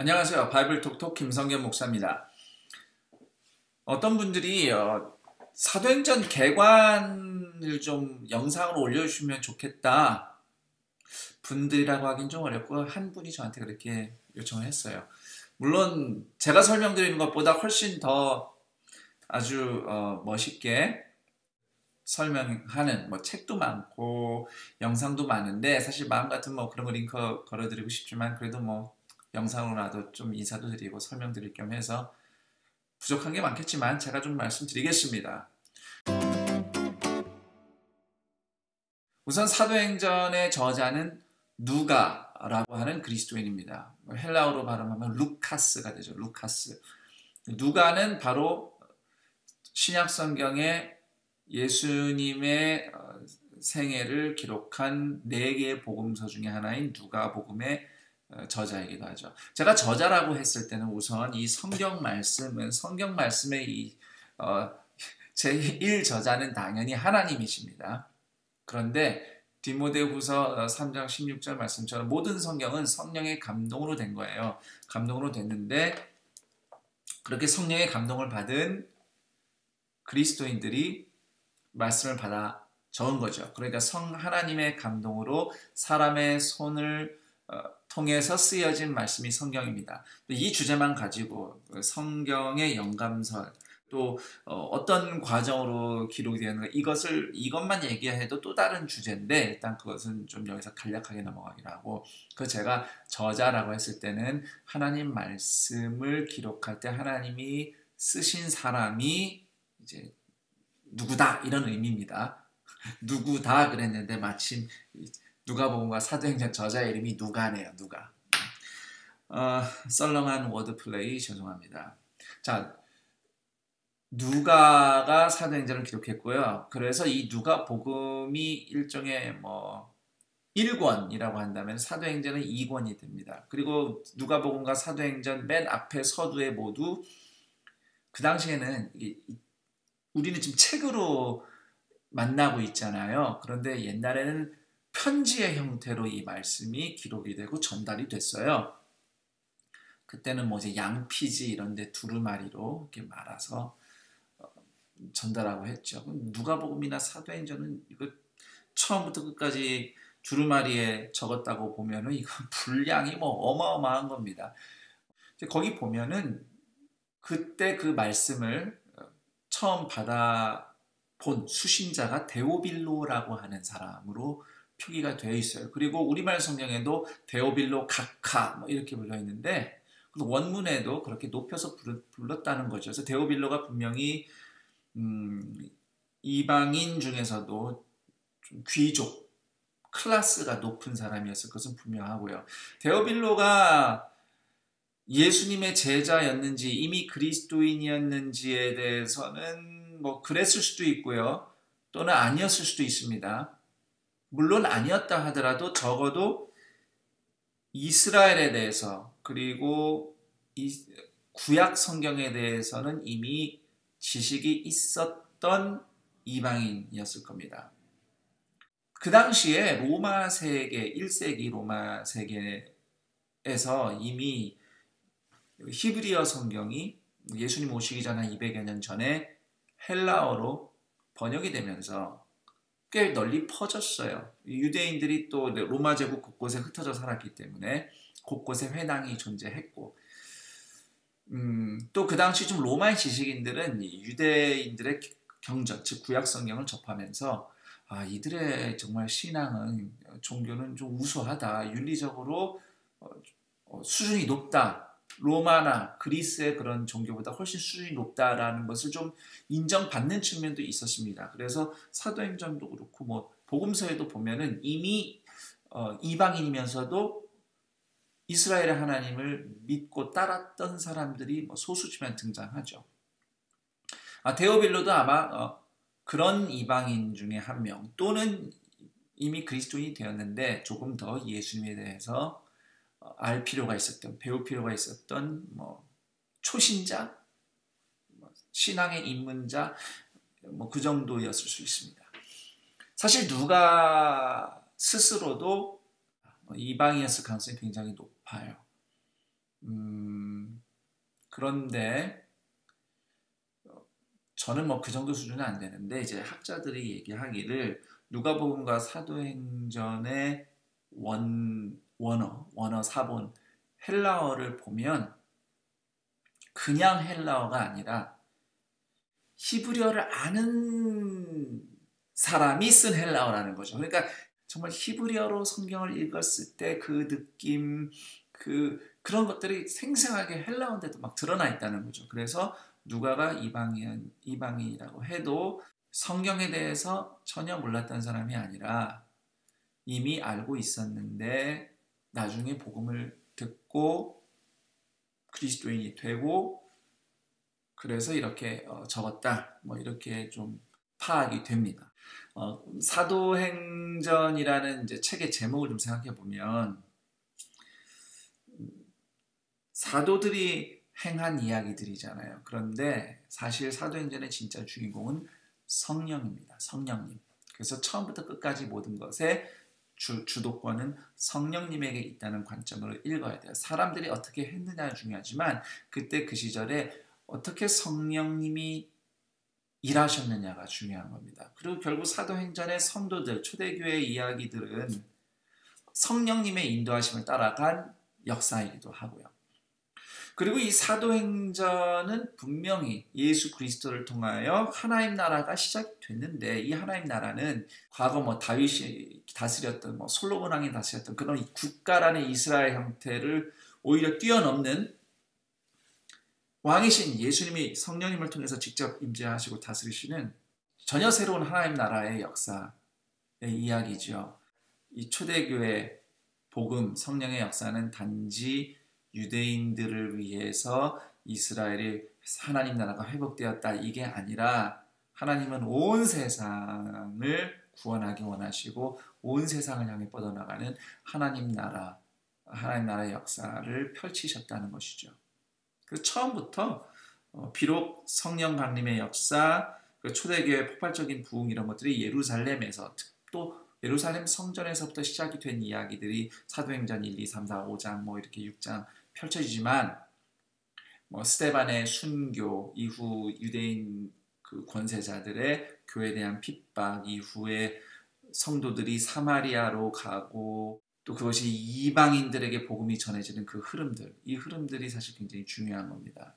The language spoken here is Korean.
안녕하세요. 바이블 톡톡 김성겸 목사입니다. 어떤 분들이 사도행전 개관을 좀 영상으로 올려주시면 좋겠다 분들이라고 하긴 좀 어렵고, 한 분이 저한테 그렇게 요청을 했어요. 물론 제가 설명드리는 것보다 훨씬 더 아주 멋있게 설명하는 책도 많고 영상도 많은데, 사실 마음 같으면 그런 거 링크 걸어드리고 싶지만, 그래도 영상으로라도 좀 인사도 드리고 설명드릴 겸 해서 부족한 게 많겠지만 제가 좀 말씀드리겠습니다. 우선 사도행전의 저자는 누가라고 하는 그리스도인입니다. 헬라어로 발음하면 루카스가 되죠. 루카스. 누가는 바로 신약 성경에 예수님의 생애를 기록한 4개의 복음서 중에 하나인 누가복음의 저자이기도 하죠. 제가 저자라고 했을 때는 우선 이 성경 말씀의 이 제1저자는 당연히 하나님이십니다. 그런데 디모데후서 3장 16절 말씀처럼 모든 성경은 성령의 감동으로 된 거예요. 감동으로 됐는데, 그렇게 성령의 감동을 받은 그리스도인들이 말씀을 받아 적은 거죠. 그러니까 하나님의 감동으로 사람의 손을 통해서 쓰여진 말씀이 성경입니다. 이 주제만 가지고 성경의 영감설, 또 어떤 과정으로 기록이 되는가, 이것만 얘기해도 또 다른 주제인데, 일단 그것은 좀 여기서 간략하게 넘어가기로 하고, 제가 저자라고 했을 때는 하나님 말씀을 기록할 때 하나님이 쓰신 사람이 이제 누구다, 이런 의미입니다. 누구다 그랬는데 마침 누가복음과 사도행전 저자의 이름이 누가네요. 누가. 썰렁한 워드플레이 죄송합니다. 자, 누가가 사도행전을 기록했고요. 그래서 이 누가복음이 일종의 1권이라고 한다면 사도행전은 2권이 됩니다. 그리고 누가복음과 사도행전 맨 앞에 서두에 모두, 그 당시에는 우리는 지금 책으로 만나고 있잖아요. 그런데 옛날에는 편지의 형태로 이 말씀이 기록이 되고 전달이 됐어요. 그때는 이제 양피지 이런 데 두루마리로 이렇게 말아서 전달하고 했죠. 누가복음이나 사도행전은 이거 처음부터 끝까지 두루마리에 적었다고 보면은 이건 분량이 어마어마한 겁니다. 거기 보면은 그때 그 말씀을 처음 받아본 수신자가 데오빌로라고 하는 사람으로 표기가 되어 있어요. 그리고 우리말 성경에도 데오빌로 각하 이렇게 불려 있는데, 원문에도 그렇게 높여서 불렀다는 거죠. 그래서 데오빌로가 분명히 이방인 중에서도 좀 귀족, 클래스가 높은 사람이었을 것은 분명하고요. 데오빌로가 예수님의 제자였는지 이미 그리스도인이었는지에 대해서는 그랬을 수도 있고요, 또는 아니었을 수도 있습니다. 물론 아니었다 하더라도 적어도 이스라엘에 대해서, 그리고 구약 성경에 대해서는 이미 지식이 있었던 이방인이었을 겁니다. 그 당시에 로마 세계, 1세기 로마 세계에서 이미 히브리어 성경이 예수님 오시기 전 한 200여 년 전에 헬라어로 번역이 되면서 꽤 널리 퍼졌어요. 유대인들이 또 로마 제국 곳곳에 흩어져 살았기 때문에 곳곳에 회당이 존재했고, 또 그 당시 좀 로마의 지식인들은 유대인들의 경전, 즉 구약 성경을 접하면서 이들의 정말 신앙은, 종교는 좀 우수하다, 윤리적으로 수준이 높다, 로마나 그리스의 그런 종교보다 훨씬 수준이 높다라는 것을 좀 인정받는 측면도 있었습니다. 그래서 사도행전도 그렇고 복음서에도 보면은 이미 이방인이면서도 이스라엘의 하나님을 믿고 따랐던 사람들이 소수지만 등장하죠. 데오빌로도 아마 그런 이방인 중에 한 명, 또는 이미 그리스도인이 되었는데 조금 더 예수님에 대해서 알 필요가 있었던, 배울 필요가 있었던 초신자, 신앙의 입문자, 그 정도였을 수 있습니다. 사실 누가 스스로도 이방이었을 가능성이 굉장히 높아요. 그런데 저는 뭐 그 정도 수준은 안 되는데 이제 학자들이 얘기하기를 누가복음과 사도행전의 원어 사본 헬라어를 보면 그냥 헬라어가 아니라 히브리어를 아는 사람이 쓴 헬라어라는 거죠. 그러니까 정말 히브리어로 성경을 읽었을 때 그 느낌, 그런 것들이 생생하게 헬라어인데도 막 드러나 있다는 거죠. 그래서 누가가 이방인이라고 해도 성경에 대해서 전혀 몰랐던 사람이 아니라 이미 알고 있었는데 나중에 복음을 듣고 그리스도인이 되고 그래서 이렇게 적었다. 뭐 이렇게 좀 파악이 됩니다. 사도행전이라는 이제 책의 제목을 좀 생각해 보면 사도들이 행한 이야기들이잖아요. 그런데 사실 사도행전의 진짜 주인공은 성령입니다. 성령님. 그래서 처음부터 끝까지 모든 것의 주도권은 성령님에게 있다는 관점으로 읽어야 돼요. 사람들이 어떻게 했느냐가 중요하지만 그때 그 시절에 어떻게 성령님이 일하셨느냐가 중요한 겁니다. 그리고 결국 사도행전의 성도들, 초대교회의 이야기들은 성령님의 인도하심을 따라간 역사이기도 하고요. 그리고 이 사도행전은 분명히 예수 그리스도를 통하여 하나님 나라가 시작됐는데 이 하나님 나라는 과거 뭐 다윗이 다스렸던 뭐 솔로몬 왕이 다스렸던 그런 국가라는 이스라엘 형태를 오히려 뛰어넘는 왕이신 예수님이 성령님을 통해서 직접 임재하시고 다스리시는 전혀 새로운 하나님 나라의 역사의 이야기죠. 이 초대교회 복음 성령의 역사는 단지 유대인들을 위해서 이스라엘이 하나님 나라가 회복되었다 이게 아니라 하나님은 온 세상을 구원하기 원하시고 온 세상을 향해 뻗어나가는 하나님 나라의 역사를 펼치셨다는 것이죠. 그 처음부터 비록 성령 강림의 역사, 그 초대교회 폭발적인 부흥 이런 것들이 예루살렘에서 또 예루살렘 성전에서부터 시작이 된 이야기들이 사도행전 1, 2, 3, 4, 5장 뭐 이렇게 6장 펼쳐지지만 뭐 스데반의 순교 이후 유대인 그 권세자들의 교회에 대한 핍박 이후에 성도들이 사마리아로 가고 또 그것이 이방인들에게 복음이 전해지는 그 흐름들 이 흐름들이 사실 굉장히 중요한 겁니다.